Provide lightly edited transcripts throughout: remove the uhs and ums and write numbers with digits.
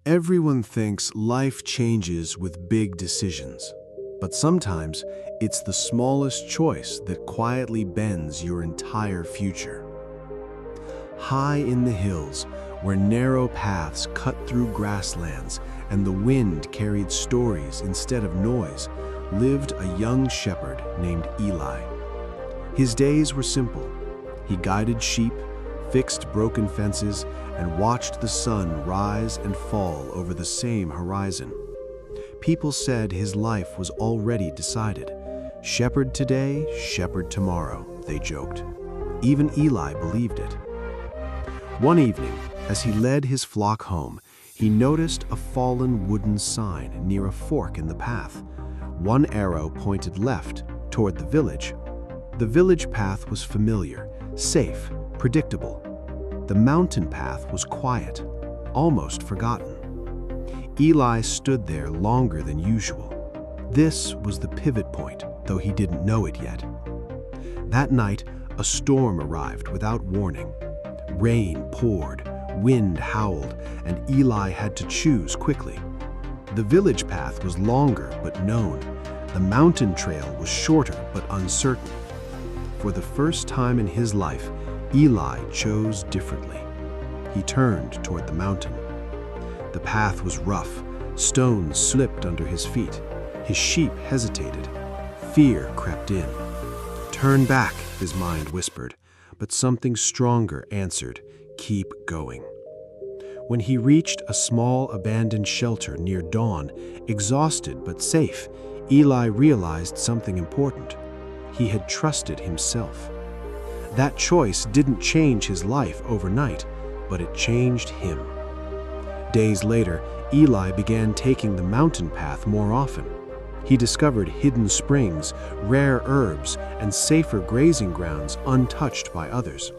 Everyone thinks life changes with big decisions, but sometimes it's the smallest choice that quietly bends your entire future. High in the hills, where narrow paths cut through grasslands and the wind carried stories instead of noise, lived a young shepherd named Eli. His days were simple. He guided sheep, fixed broken fences, and watched the sun rise and fall over the same horizon. People said his life was already decided. Shepherd today, shepherd tomorrow, they joked. Even Eli believed it. One evening, as he led his flock home, he noticed a fallen wooden sign near a fork in the path. One arrow pointed left, toward the village. The village path was familiar, safe, predictable. The mountain path was quiet, almost forgotten. Eli stood there longer than usual. This was the pivot point, though he didn't know it yet. That night, a storm arrived without warning. Rain poured, wind howled, and Eli had to choose quickly. The village path was longer but known. The mountain trail was shorter but uncertain. For the first time in his life, Eli chose differently. He turned toward the mountain. The path was rough. Stones slipped under his feet. His sheep hesitated. Fear crept in. "Turn back," his mind whispered, but something stronger answered, "Keep going." When he reached a small abandoned shelter near dawn, exhausted but safe, Eli realized something important. He had trusted himself. That choice didn't change his life overnight, but it changed him. Days later, Eli began taking the mountain path more often. He discovered hidden springs, rare herbs, and safer grazing grounds untouched by others.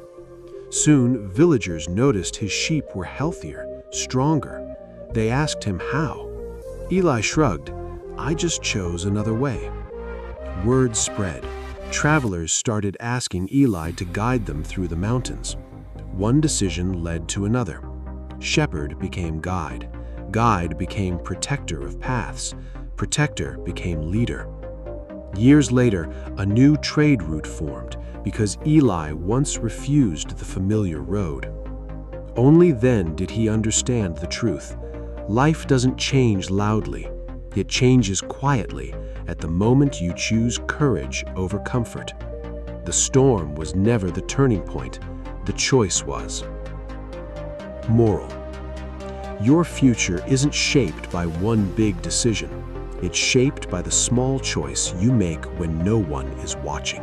Soon, villagers noticed his sheep were healthier, stronger. They asked him how. Eli shrugged, "I just chose another way." Word spread. Travelers started asking Eli to guide them through the mountains. One decision led to another. Shepherd became guide. Guide became protector of paths. Protector became leader. Years later, a new trade route formed because Eli once refused the familiar road. Only then did he understand the truth. Life doesn't change loudly. It changes quietly at the moment you choose courage over comfort. The storm was never the turning point. The choice was. Moral: your future isn't shaped by one big decision. It's shaped by the small choice you make when no one is watching.